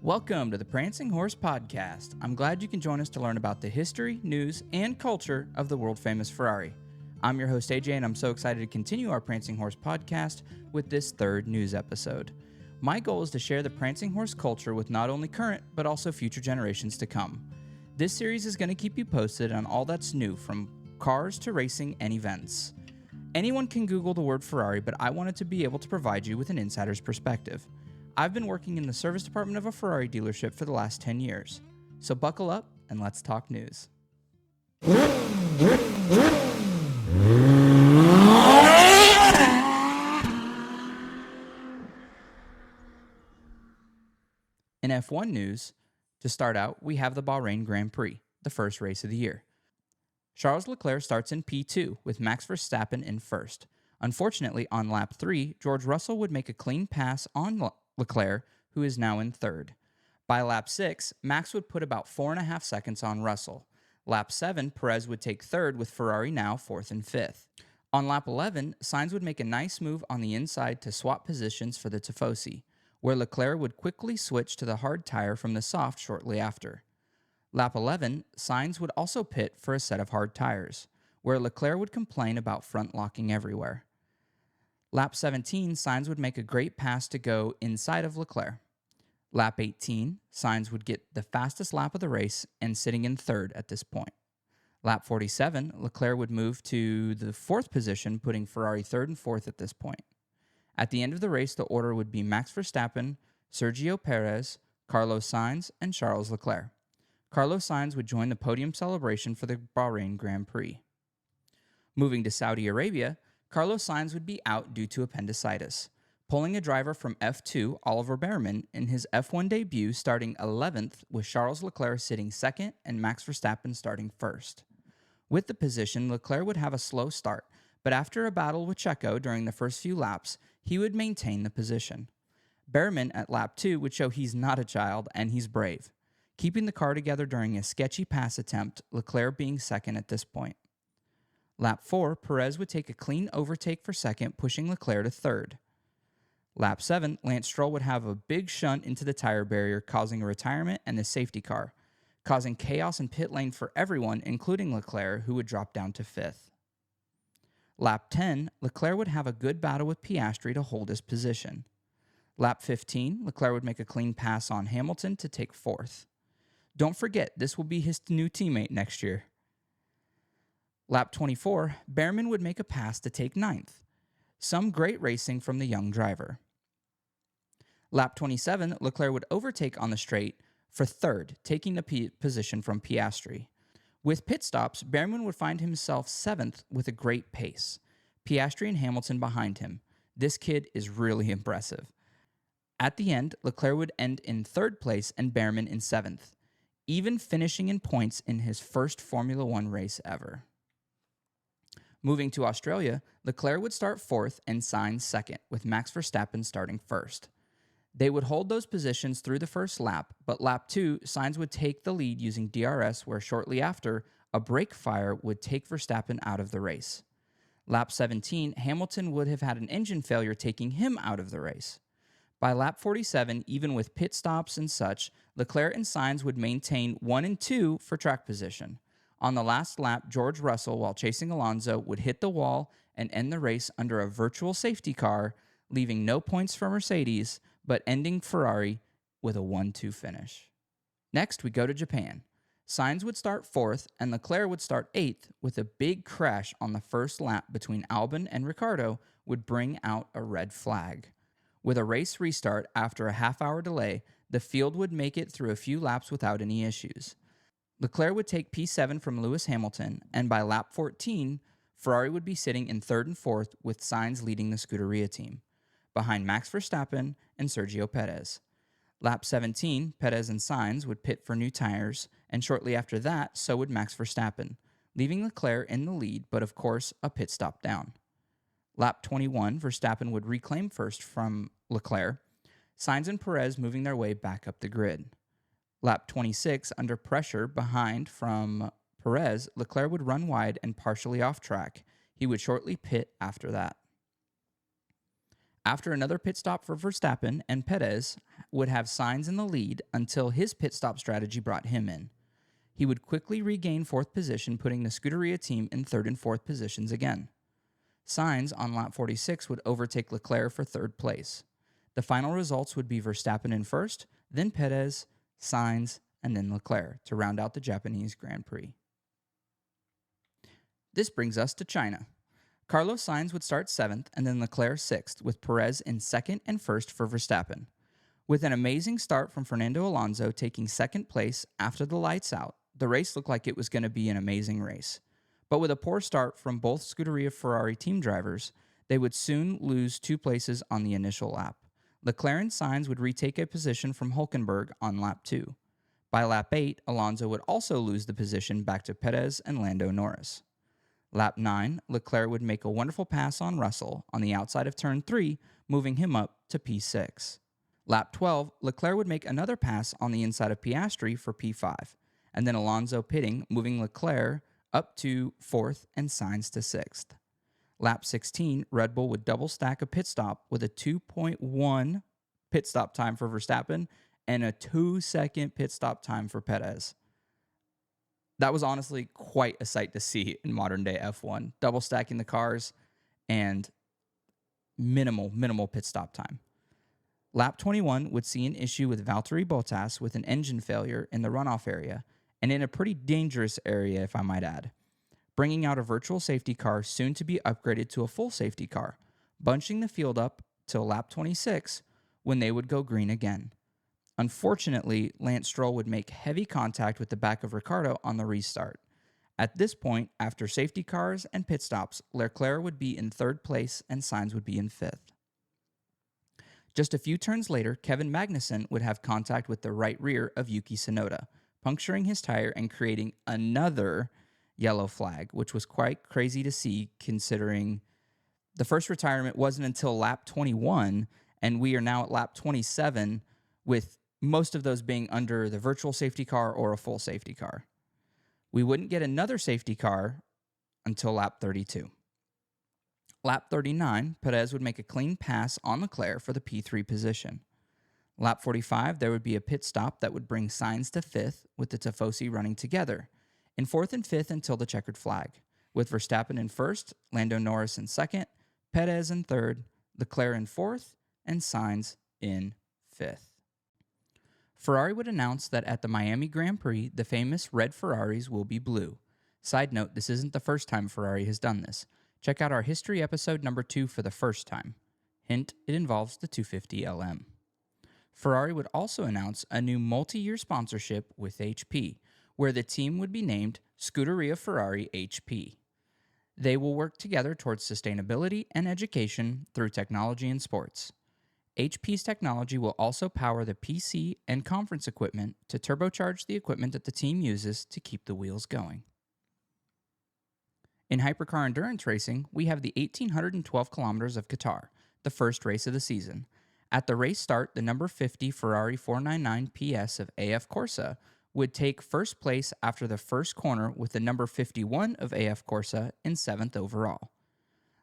Welcome to the Prancing Horse Podcast. I'm glad you can join us to learn about the history, news, and culture of the world-famous Ferrari. I'm your host, Ajay, and I'm so excited to continue our Prancing Horse Podcast with this third news episode. My goal is to share the Prancing Horse culture with not only current, but also future generations to come. This series is going to keep you posted on all that's new, from cars to racing and events. Anyone can Google the word Ferrari, but I wanted to be able to provide you with an insider's perspective. I've been working in the service department of a Ferrari dealership for the last 10 years. So buckle up and let's talk news. In F1 news, to start out, we have the Bahrain Grand Prix, the first race of the year. Charles Leclerc starts in P2 with Max Verstappen in first. Unfortunately, on lap 3, George Russell would make a clean pass on Leclerc, who is now in third. By lap 6, Max would put about 4.5 seconds on Russell. Lap 7, Perez would take third with Ferrari now fourth and fifth. On lap 11, Sainz would make a nice move on the inside to swap positions for the Tifosi, where Leclerc would quickly switch to the hard tire from the soft shortly after. Lap 11, Sainz would also pit for a set of hard tires, where Leclerc would complain about front locking everywhere. Lap 17, Sainz would make a great pass to go inside of Leclerc. Lap 18, Sainz would get the fastest lap of the race and sitting in third at this point. Lap 47, Leclerc would move to the fourth position, putting Ferrari third and fourth at this point. At the end of the race, the order would be Max Verstappen, Sergio Perez, Carlos Sainz, and Charles Leclerc. Carlos Sainz would join the podium celebration for the Bahrain Grand Prix. Moving to Saudi Arabia, Carlos Sainz would be out due to appendicitis, pulling a driver from F2, Oliver Behrman, in his F1 debut, starting 11th with Charles Leclerc sitting second and Max Verstappen starting first. With the position, Leclerc would have a slow start, but after a battle with Checo during the first few laps, he would maintain the position. Behrman at lap 2 would show he's not a child and he's brave, keeping the car together during a sketchy pass attempt, Leclerc being second at this point. Lap 4, Perez would take a clean overtake for second, pushing Leclerc to third. Lap 7, Lance Stroll would have a big shunt into the tire barrier, causing a retirement and the safety car, causing chaos in pit lane for everyone, including Leclerc, who would drop down to fifth. Lap 10, Leclerc would have a good battle with Piastri to hold his position. Lap 15, Leclerc would make a clean pass on Hamilton to take fourth. Don't forget, this will be his new teammate next year. Lap 24, Behrman would make a pass to take ninth. Some great racing from the young driver. Lap 27, Leclerc would overtake on the straight for third, taking the position from Piastri. With pit stops, Behrman would find himself seventh with a great pace. Piastri and Hamilton behind him. This kid is really impressive. At the end, Leclerc would end in third place and Behrman in seventh, even finishing in points in his first Formula One race ever. Moving to Australia, Leclerc would start fourth and Sainz second, with Max Verstappen starting first. They would hold those positions through the first lap, but lap 2, Sainz would take the lead using DRS, where shortly after, a brake fire would take Verstappen out of the race. Lap 17, Hamilton would have had an engine failure taking him out of the race. By lap 47, even with pit stops and such, Leclerc and Sainz would maintain 1 and 2 for track position. On the last lap, George Russell, while chasing Alonso, would hit the wall and end the race under a virtual safety car, leaving no points for Mercedes, but ending Ferrari with a 1-2 finish. Next, we go to Japan. Sainz would start fourth, and Leclerc would start eighth, with a big crash on the first lap between Albon and Ricciardo would bring out a red flag. With a race restart after a half-hour delay, the field would make it through a few laps without any issues. Leclerc would take P7 from Lewis Hamilton, and by lap 14, Ferrari would be sitting in third and fourth with Sainz leading the Scuderia team, behind Max Verstappen and Sergio Perez. Lap 17, Perez and Sainz would pit for new tires, and shortly after that, so would Max Verstappen, leaving Leclerc in the lead, but of course, a pit stop down. Lap 21, Verstappen would reclaim first from Leclerc, Sainz and Perez moving their way back up the grid. Lap 26, under pressure behind from Perez, Leclerc would run wide and partially off track. He would shortly pit after that. After another pit stop for Verstappen, and Perez would have Sainz in the lead until his pit stop strategy brought him in. He would quickly regain fourth position, putting the Scuderia team in third and fourth positions again. Sainz on lap 46 would overtake Leclerc for third place. The final results would be Verstappen in first, then Perez, Sainz, and then Leclerc to round out the Japanese Grand Prix. This brings us to China. Carlos Sainz would start 7th and then Leclerc 6th, with Perez in 2nd and 1st for Verstappen. With an amazing start from Fernando Alonso taking 2nd place after the lights out, the race looked like it was going to be an amazing race. But with a poor start from both Scuderia Ferrari team drivers, they would soon lose 2 places on the initial lap. Leclerc and Sainz would retake a position from Hülkenberg on lap 2. By lap 8, Alonso would also lose the position back to Perez and Lando Norris. Lap 9, Leclerc would make a wonderful pass on Russell on the outside of turn 3, moving him up to P6. Lap 12, Leclerc would make another pass on the inside of Piastri for P5, and then Alonso pitting, moving Leclerc up to 4th and Sainz to 6th. Lap 16, Red Bull would double stack a pit stop with a 2.1 pit stop time for Verstappen and a 2-second pit stop time for Perez. That was honestly quite a sight to see in modern day F1, double stacking the cars and minimal pit stop time. Lap 21 would see an issue with Valtteri Bottas with an engine failure in the runoff area, and in a pretty dangerous area, if I might add, bringing out a virtual safety car soon to be upgraded to a full safety car, bunching the field up till lap 26 when they would go green again. Unfortunately, Lance Stroll would make heavy contact with the back of Ricciardo on the restart. At this point, after safety cars and pit stops, Leclerc would be in 3rd place and Sainz would be in 5th. Just a few turns later, Kevin Magnussen would have contact with the right rear of Yuki Tsunoda, puncturing his tire and creating another yellow flag, which was quite crazy to see considering the first retirement wasn't until lap 21, and we are now at lap 27 with most of those being under the virtual safety car or a full safety car. We wouldn't get another safety car until lap 32. Lap 39, Perez would make a clean pass on Leclerc for the P3 position. Lap 45, there would be a pit stop that would bring Sainz to 5th with the Tifosi running together, in 4th and 5th until the checkered flag, with Verstappen in 1st, Lando Norris in 2nd, Perez in 3rd, Leclerc in 4th, and Sainz in 5th. Ferrari would announce that at the Miami Grand Prix, the famous red Ferraris will be blue. Side note, this isn't the first time Ferrari has done this. Check out our history episode number 2 for the first time. Hint, it involves the 250 LM. Ferrari would also announce a new multi-year sponsorship with HP, where the team would be named Scuderia Ferrari HP. They will work together towards sustainability and education through technology and sports. HP's technology will also power the PC and conference equipment to turbocharge the equipment that the team uses to keep the wheels going. In hypercar endurance racing, we have the 1,812 kilometers of Qatar, the first race of the season. At the race start, the number 50 Ferrari 499 PS of AF Corsa would take first place after the first corner with the number 51 of AF Corsa in 7th overall.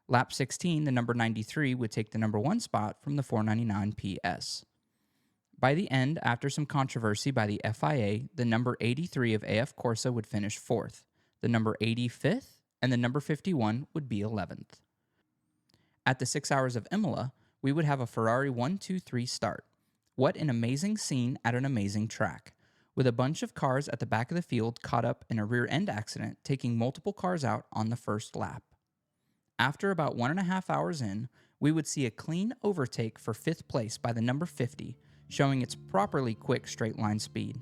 Lap 16, the number 93 would take the number 1 spot from the 499 PS. By the end, after some controversy by the FIA, the number 83 of AF Corsa would finish 4th, the number 85th, and the number 51 would be 11th. At the 6 hours of Imola, we would have a Ferrari 1-2-3 start. What an amazing scene at an amazing track, with a bunch of cars at the back of the field caught up in a rear end accident, taking multiple cars out on the first lap. After about 1.5 hours in, we would see a clean overtake for 5th place by the number 50, showing its properly quick straight line speed.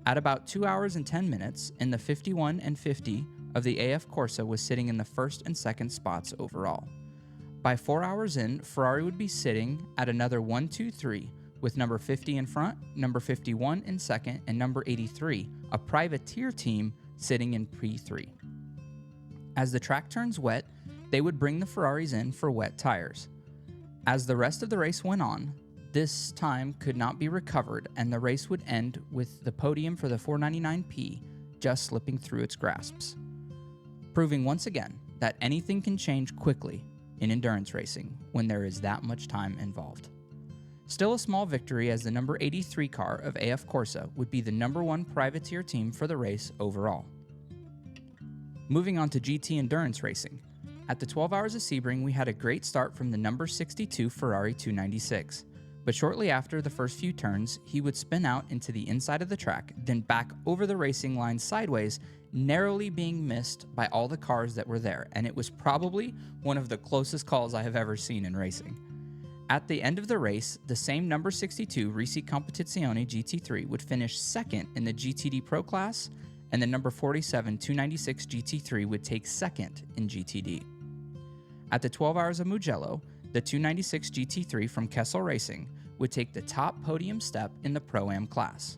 At about 2 hours and 10 minutes, in the 51 and 50 of the AF Corsa was sitting in the 1st and 2nd spots overall. By 4 hours in, Ferrari would be sitting at another 1-2-3, with number 50 in front, number 51 in 2nd, and number 83, a privateer team, sitting in P3. As the track turns wet, they would bring the Ferraris in for wet tires. As the rest of the race went on, this time could not be recovered, and the race would end with the podium for the 499P just slipping through its grasps, proving once again that anything can change quickly in endurance racing when there is that much time involved. Still a small victory, as the number 83 car of AF Corsa would be the number 1 privateer team for the race overall. Moving on to GT endurance racing. At the 12 Hours of Sebring, we had a great start from the number 62 Ferrari 296, but shortly after the first few turns, he would spin out into the inside of the track, then back over the racing line sideways, narrowly being missed by all the cars that were there, and it was probably one of the closest calls I have ever seen in racing. At the end of the race, the same number 62 Risi Competizione GT3 would finish second in the GTD Pro class, and the number 47 296 GT3 would take second in GTD. At the 12 Hours of Mugello, the 296 GT3 from Kessel Racing would take the top podium step in the Pro-Am class.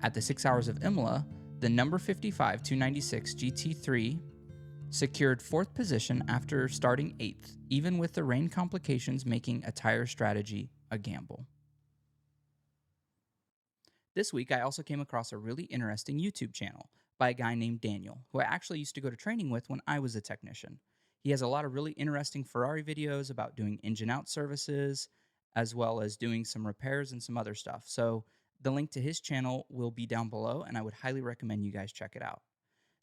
At the 6 Hours of Imola, the number 55 296 GT3 secured 4th position after starting 8th, even with the rain complications making a tire strategy a gamble. This week, I also came across a really interesting YouTube channel by a guy named Daniel, who I actually used to go to training with when I was a technician. He has a lot of really interesting Ferrari videos about doing engine out services, as well as doing some repairs and some other stuff. So the link to his channel will be down below, and I would highly recommend you guys check it out.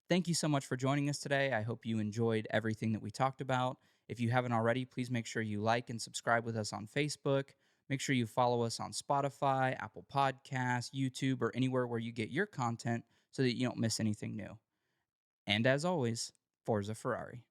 Thank you so much for joining us today. I hope you enjoyed everything that we talked about. If you haven't already, please make sure you like and subscribe with us on Facebook. Make sure you follow us on Spotify, Apple Podcasts, YouTube, or anywhere where you get your content so that you don't miss anything new. And as always, Forza Ferrari.